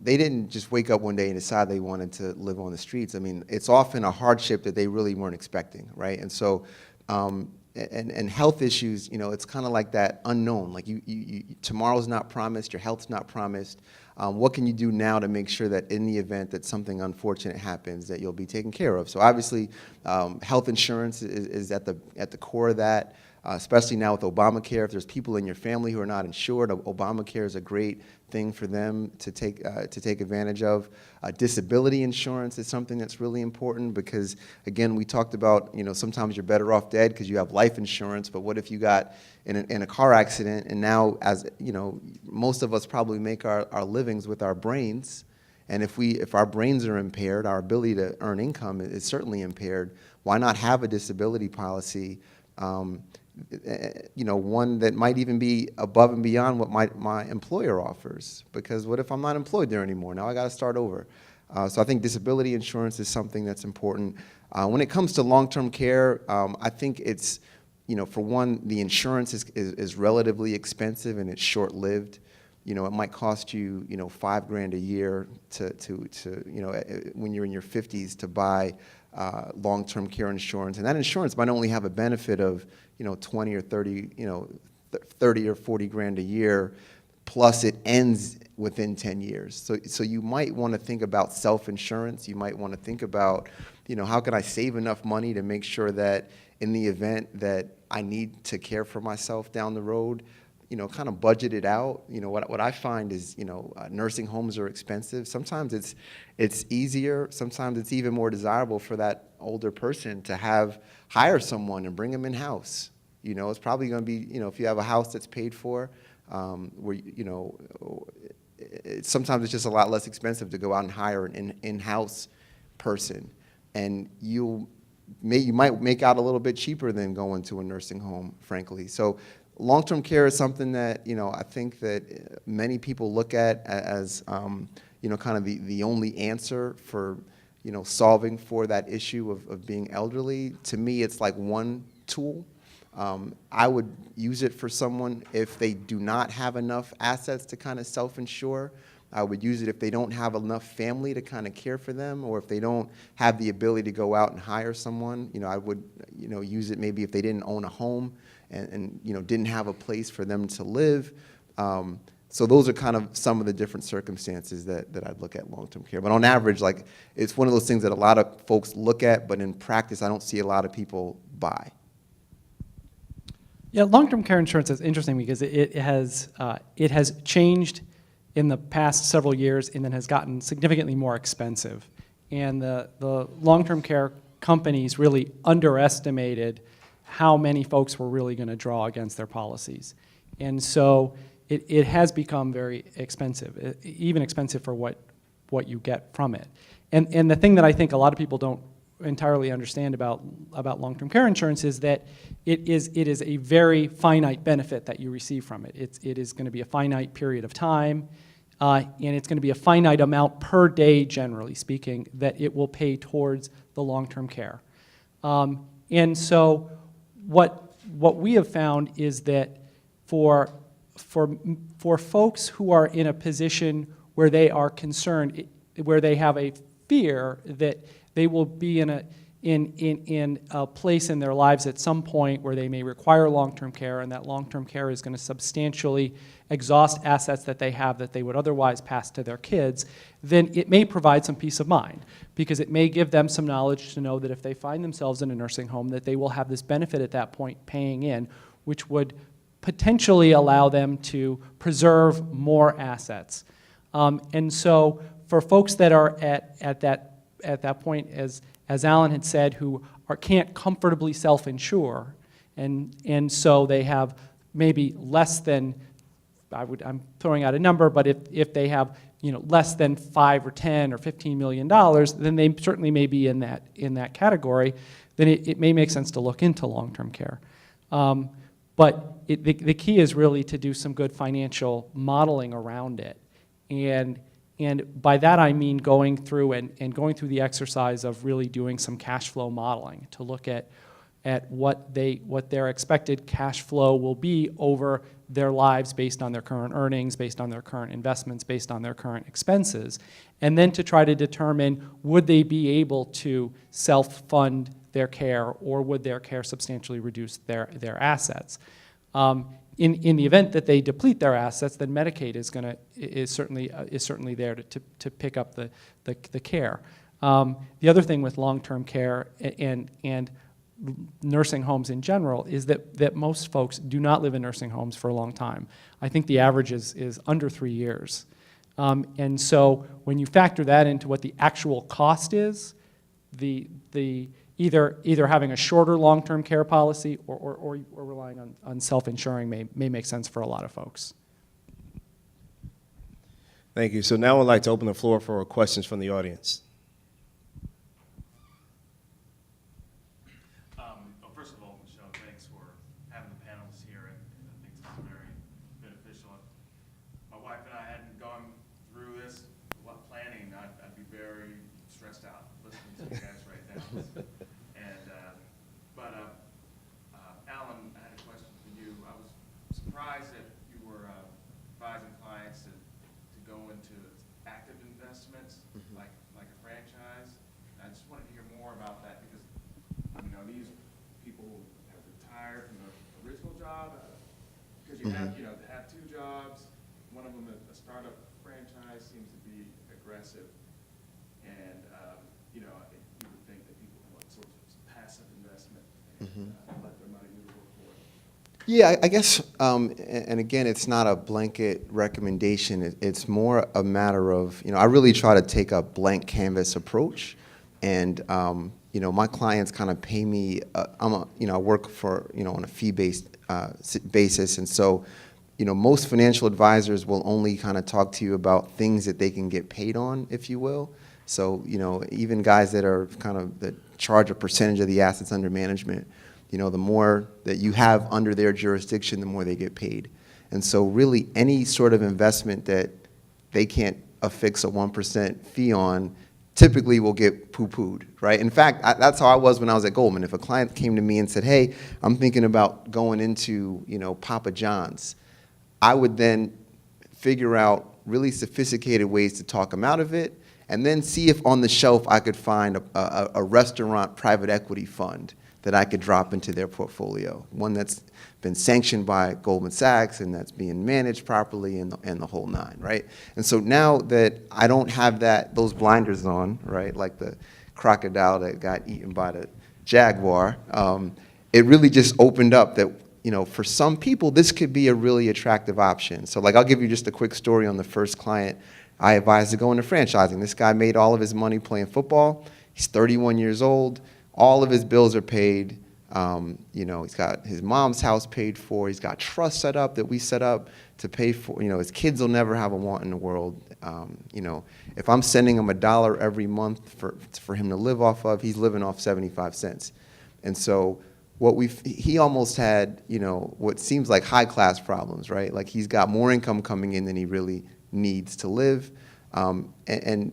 they didn't just wake up one day and decide they wanted to live on the streets. I mean, it's often a hardship that they really weren't expecting, right? And so, and health issues, it's kind of like that unknown. Like tomorrow's not promised, your health's not promised. What can you do now to make sure that in the event that something unfortunate happens, that you'll be taken care of? So obviously, health insurance is at the core of that. Especially now with Obamacare, if there's people in your family who are not insured, Obamacare is a great thing for them to take advantage of. Disability insurance is something that's really important because, again, we talked about, sometimes you're better off dead because you have life insurance, but what if you got in a car accident and now, as most of us probably make our livings with our brains, and if our brains are impaired, our ability to earn income is certainly impaired. Why not have a disability policy? One that might even be above and beyond what my employer offers. Because what if I'm not employed there anymore? Now I got to start over. So I think disability insurance is something that's important. When it comes to long-term care, I think it's, for one, the insurance is relatively expensive and it's short-lived. It might cost you, $5,000 a year when you're in your 50s to buy long-term care insurance, and that insurance might only have a benefit of 20 or 30, 30 or 40 grand a year, plus it ends within 10 years. So you might want to think about self-insurance. You might want to think about, how can I save enough money to make sure that in the event that I need to care for myself down the road, kind of budget it out. What I find is, nursing homes are expensive. Sometimes it's easier. Sometimes it's even more desirable for that older person to hire someone and bring them in-house. It's probably going to be, if you have a house that's paid for, where, sometimes it's just a lot less expensive to go out and hire an in-house person. And you might make out a little bit cheaper than going to a nursing home, frankly. So long-term care is something that, I think that many people look at as, kind of the only answer for, solving for that issue of being elderly. To me, it's like one tool. I would use it for someone if they do not have enough assets to kind of self-insure. I would use it if they don't have enough family to kind of care for them, or if they don't have the ability to go out and hire someone. I would, use it maybe if they didn't own a home and didn't have a place for them to live. So those are kind of some of the different circumstances that I'd look at long-term care. But on average, like, it's one of those things that a lot of folks look at, but in practice, I don't see a lot of people buy. Yeah, long-term care insurance is interesting because it has changed in the past several years and then has gotten significantly more expensive. And the long-term care companies really underestimated how many folks were really going to draw against their policies. And so it has become very expensive, even expensive for what you get from it. And the thing that I think a lot of people don't entirely understand about long-term care insurance is that it is a very finite benefit that you receive from it. It is going to be a finite period of time, and it's going to be a finite amount per day, generally speaking, that it will pay towards the long-term care. And so what we have found is that for folks who are in a position where they are concerned, where they have a fear that they will be in in a place in their lives at some point where they may require long-term care, and that long-term care is going to substantially exhaust assets that they have that they would otherwise pass to their kids, then it may provide some peace of mind, because it may give them some knowledge to know that if they find themselves in a nursing home, that they will have this benefit at that point paying in, which would potentially allow them to preserve more assets. And so for folks that are at that point, as Allan had said, who can't comfortably self-insure, and so they have maybe less than, I'm throwing out a number, but if they have less than 5 or 10 or $15 million, then they certainly may be in that category. Then it may make sense to look into long-term care. But the key is really to do some good financial modeling around it. And by that I mean going through the exercise of really doing some cash flow modeling to look at what their expected cash flow will be over their lives based on their current earnings, based on their current investments, based on their current expenses, and then to try to determine, would they be able to self-fund their care, or would their care substantially reduce their assets? In the event that they deplete their assets, then Medicaid is certainly there to pick up the care. The other thing with long-term care and nursing homes in general is that most folks do not live in nursing homes for a long time. I think the average is under 3 years. And so when you factor that into what the actual cost is, either having a shorter long-term care policy or relying on self-insuring may make sense for a lot of folks. Thank you. So now I'd like to open the floor for questions from the audience. Well, first of all, Michelle, thanks for having the panels here, and I think this is very beneficial. If my wife and I hadn't gone through this planning, I'd be very stressed out listening to you guys right now. Allan, I had a question for you. I was surprised that you were advising clients to go into active investments, like a franchise. I just wanted to hear more about that, because these people have retired from the original job, because you have have 2 jobs. One of them, a startup franchise, seems to be aggressive, and you would think that people want sort of passive investment and let their money do the work for it. Yeah, I guess, and again, it's not a blanket recommendation. It's more a matter of, I really try to take a blank canvas approach, and my clients kind of pay me. I work for on a fee-based basis, and so most financial advisors will only kind of talk to you about things that they can get paid on, if you will. So even guys that charge a percentage of the assets under management, the more that you have under their jurisdiction, the more they get paid. And so really any sort of investment that they can't affix a 1% fee on typically will get poo-pooed, right? In fact, that's how I was when I was at Goldman. If a client came to me and said, hey, I'm thinking about going into Papa John's, I would then figure out really sophisticated ways to talk them out of it, and then see if on the shelf I could find a restaurant private equity fund that I could drop into their portfolio, one that's been sanctioned by Goldman Sachs and that's being managed properly and the whole nine, right? And so now that I don't have those blinders on, right, like the crocodile that got eaten by the jaguar, it really just opened up that, for some people, this could be a really attractive option. So like, I'll give you just a quick story on the first client I advised to go into franchising. This guy made all of his money playing football. He's 31 years old. All of his bills are paid. He's got his mom's house paid for. He's got trust set up that we set up to pay for. His kids will never have a want in the world. If I'm sending him $1 every month for him to live off of, he's living off 75 cents. And so he almost had, what seems like high class problems, right? Like he's got more income coming in than he really needs to live. And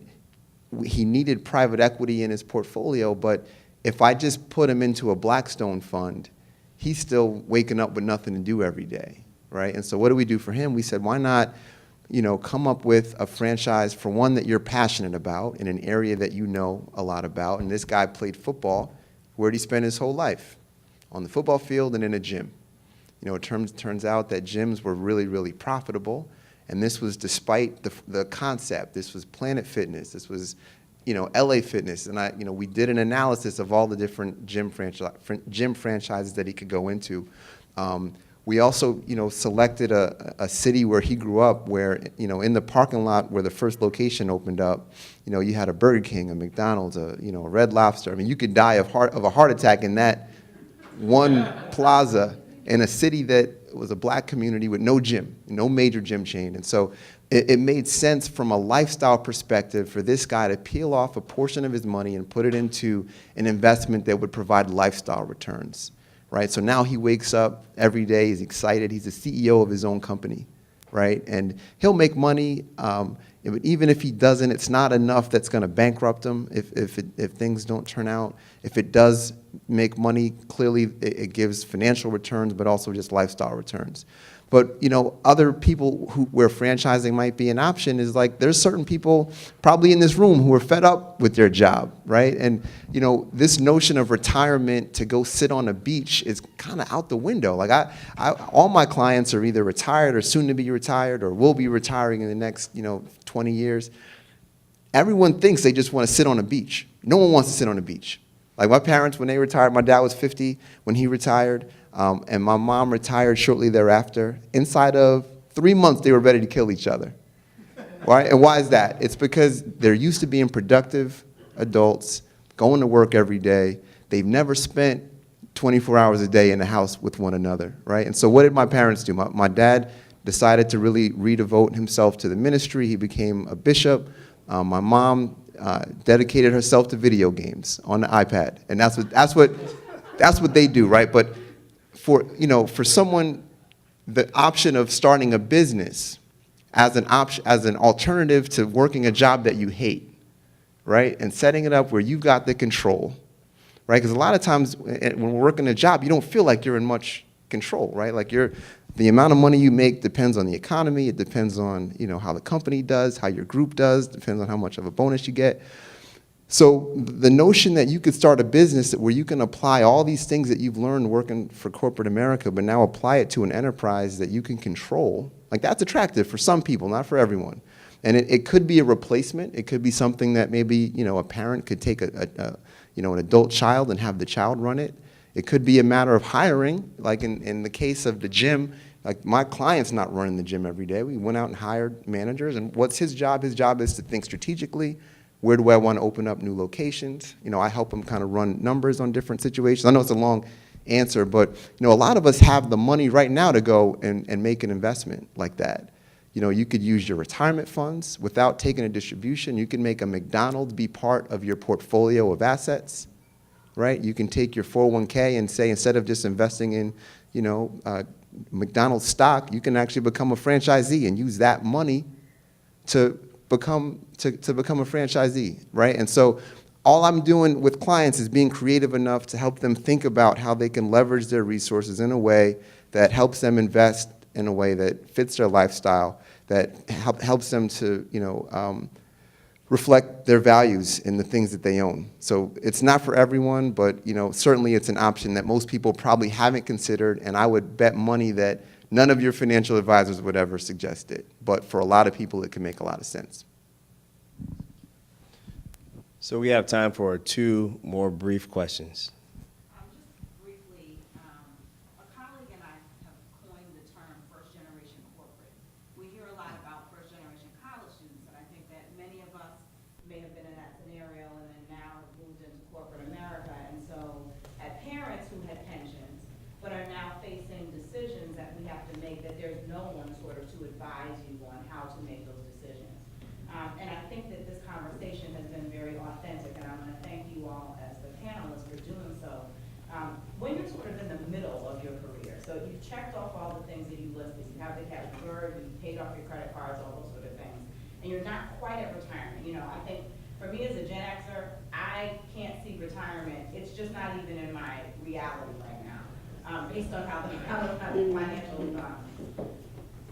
he needed private equity in his portfolio, but if I just put him into a Blackstone fund, he's still waking up with nothing to do every day, right? And so what do we do for him? We said, why not, come up with a franchise for one that you're passionate about in an area that you know a lot about. And this guy played football. Where did he spend his whole life? On the football field and in a gym. You know, it turns out that gyms were really, really profitable, and this was despite the concept. This was Planet Fitness. This was, you know, LA Fitness, and we did an analysis of all the different gym franchises that he could go into. We also, selected a city where he grew up, where, in the parking lot where the first location opened up, you had a Burger King, a McDonald's, a Red Lobster. I mean, you could die of a heart attack in that one plaza in a city that was a black community with no gym, no major gym chain. And so it made sense from a lifestyle perspective for this guy to peel off a portion of his money and put it into an investment that would provide lifestyle returns, right? So now he wakes up every day, he's excited, he's the CEO of his own company, right? And he'll make money, but even if he doesn't, it's not enough that's gonna bankrupt him if things don't turn out. If it does make money, clearly it gives financial returns, but also just lifestyle returns. But, other people where franchising might be an option is like, there's certain people probably in this room who are fed up with their job, right? And, this notion of retirement to go sit on a beach is kind of out the window. Like all my clients are either retired or soon to be retired or will be retiring in the next, 20 years. Everyone thinks they just want to sit on a beach. No one wants to sit on a beach. Like my parents, when they retired, my dad was 50 when he retired. And my mom retired shortly thereafter. Inside of 3 months, they were ready to kill each other. Right? And why is that? It's because they're used to being productive adults, going to work every day. They've never spent 24 hours a day in the house with one another, right? And so what did my parents do? My dad decided to really redevote himself to the ministry. He became a bishop. My mom dedicated herself to video games on the iPad. And that's what they do, right? But for someone, the option of starting a business as an alternative to working a job that you hate, right? And setting it up where you've got the control, right? Because a lot of times when we're working a job, you don't feel like you're in much control, right? Like the amount of money you make depends on the economy. It depends on, how the company does, how your group does, depends on how much of a bonus you get. So the notion that you could start a business where you can apply all these things that you've learned working for corporate America, but now apply it to an enterprise that you can control, like that's attractive for some people, not for everyone. And it could be a replacement. It could be something that maybe, a parent could take an adult child and have the child run it. It could be a matter of hiring, like in the case of the gym. Like my client's not running the gym every day. We went out and hired managers, and what's his job? His job is to think strategically. Where do I want to open up new locations? I help him kind of run numbers on different situations. I know it's a long answer, but a lot of us have the money right now to go and make an investment like that. You could use your retirement funds without taking a distribution. You can make a McDonald's be part of your portfolio of assets, right? You can take your 401k and say, instead of just investing in, McDonald's stock, you can actually become a franchisee and use that money to become a franchisee, right? And so all I'm doing with clients is being creative enough to help them think about how they can leverage their resources in a way that helps them invest in a way that fits their lifestyle, that helps them to, reflect their values in the things that they own. So it's not for everyone, but certainly it's an option that most people probably haven't considered, and I would bet money that none of your financial advisors would ever suggest it. But for a lot of people, it can make a lot of sense. So we have time for 2 more brief questions. Just briefly, a colleague and I have coined the term first-generation corporate. We hear a lot about first-generation college students, and I think that many of us may have been in that scenario and then now have moved into corporate America. And so had parents who had pensions, but are now facing decisions that we have to make that there's no one sort of to advise you on how to make those decisions. And I think that this conversation has been very authentic, and I'm going to thank you all as the panelists for doing so. When you're sort of in the middle of your career, so you've checked off all the things that you listed, you have the cash reserve, you've paid off your credit cards, all those sort of things, and you're not quite at retirement. I think for me as a Gen Xer, I can't see retirement. It's just not even in my reality right now, based on how the financial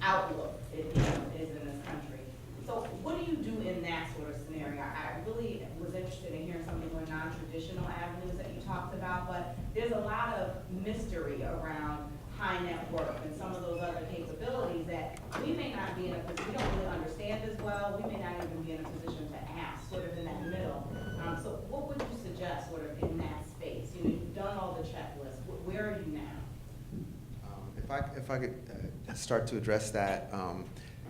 outlook is in this country. So what do you do in that sort of scenario? I really was interested in hearing some of the more non-traditional avenues that you talked about. well, we may not even be in a position to ask, sort of in that middle. So what would you suggest sort of in that space? You know, you've done all the checklists. Where are you now? If I could start to address that,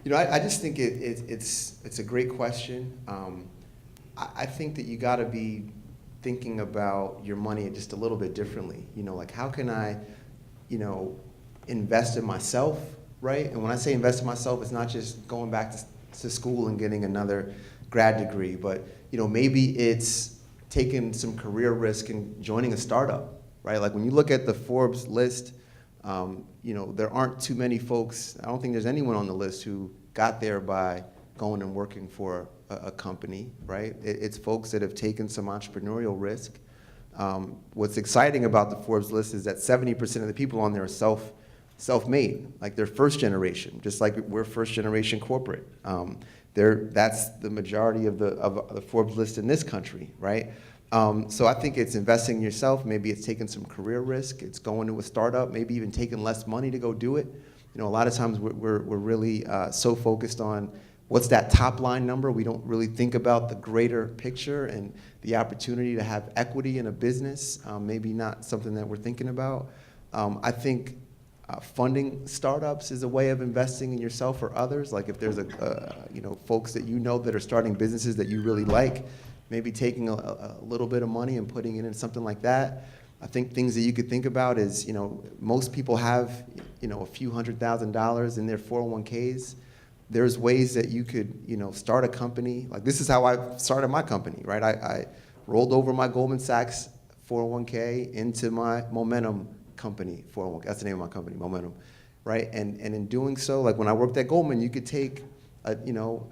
you know, I just think it's a great question. I think that you got to be thinking about your money just a little bit differently. You know, like how can I, you know, invest in myself, right? And when I say invest in myself, it's not just going back to school and getting another grad degree, but you know, maybe it's taking some career risk and joining a startup, right? Like when you look at the Forbes list, you know, there aren't too many folks, I don't think there's anyone on the list who got there by going and working for a company, right? It's folks that have taken some entrepreneurial risk. What's exciting about the Forbes list is that 70% of the people on there are self-made, like they're first generation, just like we're first generation corporate. That's the majority of the Forbes list in this country, right? So I think it's investing in yourself. Maybe it's taking some career risk. It's going to a startup, maybe even taking less money to go do it. You know, a lot of times we're really so focused on what's that top line number. We don't really think about the greater picture and the opportunity to have equity in a business, maybe not something that we're thinking about. I think funding startups is a way of investing in yourself or others. Like if there's you know, folks that you know that are starting businesses that you really like, maybe taking a little bit of money and putting it in something like that. I think things that you could think about is, you know, most people have, you know, a few $100,000 in their 401ks. There's ways that you could, you know, start a company. Like this is how I started my company, right? I rolled over my Goldman Sachs 401k into my Momentum company 401k. That's the name of my company, Momentum, right? And in doing so, like when I worked at Goldman, you could take, you know,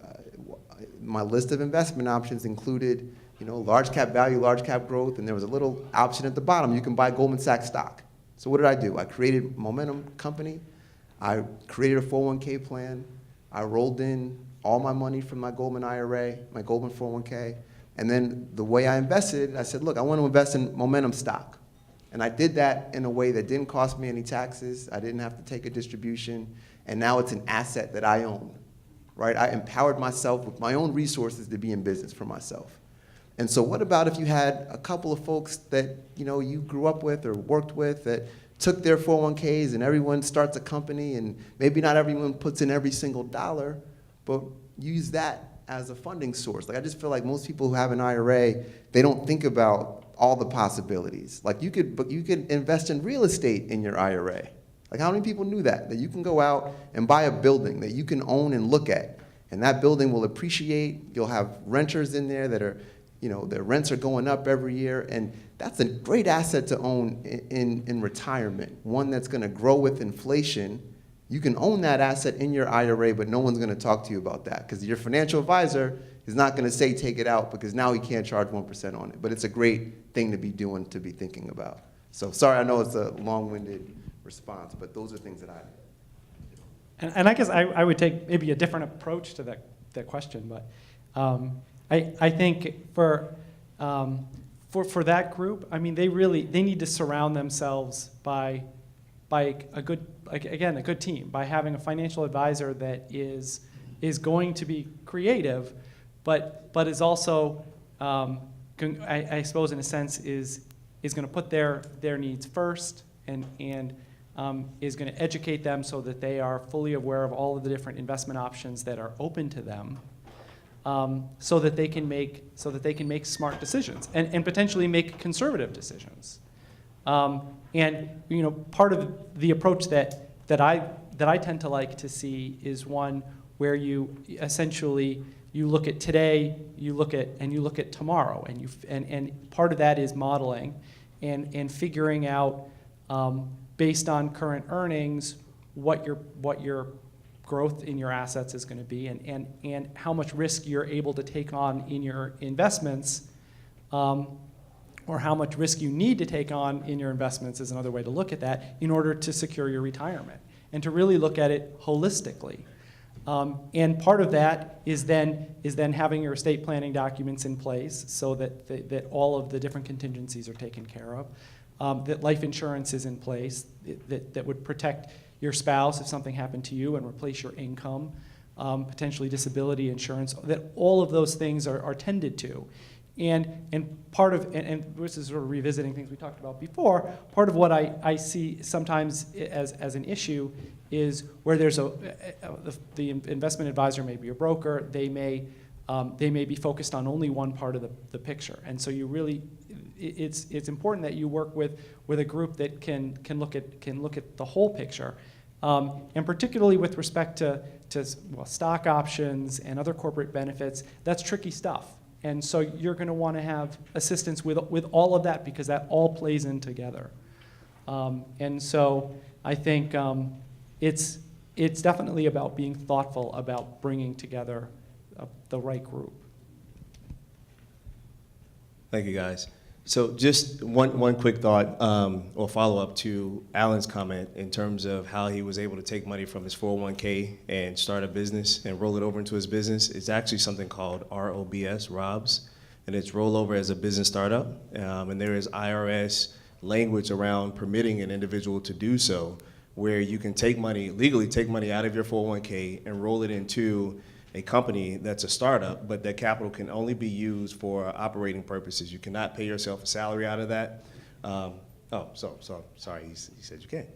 my list of investment options included, you know, large cap value, large cap growth, and there was a little option at the bottom. You can buy Goldman Sachs stock. So what did I do? I created Momentum Company. I created a 401k plan. I rolled in all my money from my Goldman IRA, my Goldman 401k, and then the way I invested, I said, look, I want to invest in Momentum stock. And I did that in a way that didn't cost me any taxes. I didn't have to take a distribution, and now it's an asset that I own, right? I empowered myself with my own resources to be in business for myself. And so what about if you had a couple of folks that, you know, you grew up with or worked with that took their 401ks and everyone starts a company, and maybe not everyone puts in every single dollar, but use that as a funding source. Like I just feel like most people who have an IRA, they don't think about all the possibilities. Like you could invest in real estate in your IRA. Like how many people knew that? That you can go out and buy a building that you can own and look at, and that building will appreciate. You'll have renters in there that are, you know, their rents are going up every year, and that's a great asset to own in retirement, one that's gonna grow with inflation. You can own that asset in your IRA, but no one's gonna talk to you about that because your financial advisor is not gonna say take it out because now he can't charge 1% on it. But it's a great thing to be doing, to be thinking about. So sorry, I know it's a long-winded response, but those are things that I did. And I guess I would take maybe a different approach to that question, but I think for that group, I mean, they need to surround themselves by a good, again, a good team, by having a financial advisor that is going to be creative, but is also, I suppose in a sense, is going to put their needs first and is going to educate them so that they are fully aware of all of the different investment options that are open to them. So that they can make smart decisions and potentially make conservative decisions. And you know, part of the approach that I tend to like to see is one where you essentially you look at today, you look at tomorrow, and part of that is modeling and figuring out based on current earnings what your growth in your assets is going to be, and how much risk you're able to take on in your investments, or how much risk you need to take on in your investments is another way to look at that in order to secure your retirement, and to really look at it holistically. And part of that is then having your estate planning documents in place so that all of the different contingencies are taken care of, that life insurance is in place that would protect your spouse if something happened to you and replace your income, potentially disability insurance, that all of those things are tended to. And part of, and this is sort of revisiting things we talked about before, part of what I see sometimes as an issue is where there's the investment advisor may be a broker, they may be focused on only one part of the picture. And so you really, it's important that you work with a group that can look at the whole picture. And particularly with respect to stock options and other corporate benefits, that's tricky stuff. And so you're going to want to have assistance with all of that because that all plays in together. And so I think it's definitely about being thoughtful about bringing together the right group. Thank you, guys. So just one quick thought or follow-up to Allan's comment in terms of how he was able to take money from his 401k and start a business and roll it over into his business. It's actually something called ROBS, and it's rollover as a business startup. And there is IRS language around permitting an individual to do so, where you can take money, legally take money out of your 401k and roll it into a company that's a startup, but that capital can only be used for operating purposes. You cannot pay yourself a salary out of that. Sorry, he said you can.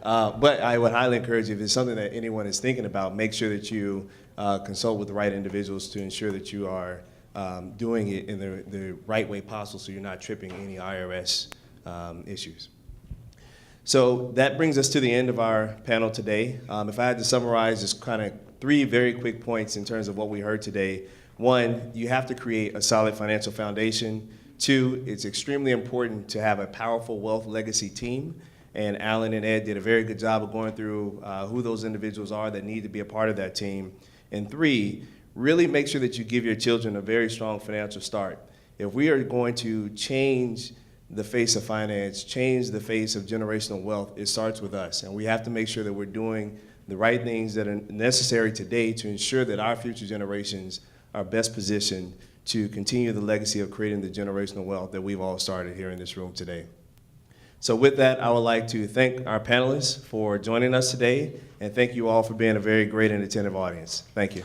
But I would highly encourage you, if it's something that anyone is thinking about, make sure that you consult with the right individuals to ensure that you are doing it in the right way possible so you're not tripping any IRS issues. So that brings us to the end of our panel today. If I had to summarize just kind of 3 very quick points in terms of what we heard today. 1, you have to create a solid financial foundation. 2, it's extremely important to have a powerful wealth legacy team. And Allan and Ed did a very good job of going through who those individuals are that need to be a part of that team. And 3, really make sure that you give your children a very strong financial start. If we are going to change the face of finance, change the face of generational wealth, it starts with us. And we have to make sure that we're doing the right things that are necessary today to ensure that our future generations are best positioned to continue the legacy of creating the generational wealth that we've all started here in this room today. So with that, I would like to thank our panelists for joining us today, and thank you all for being a very great and attentive audience. Thank you.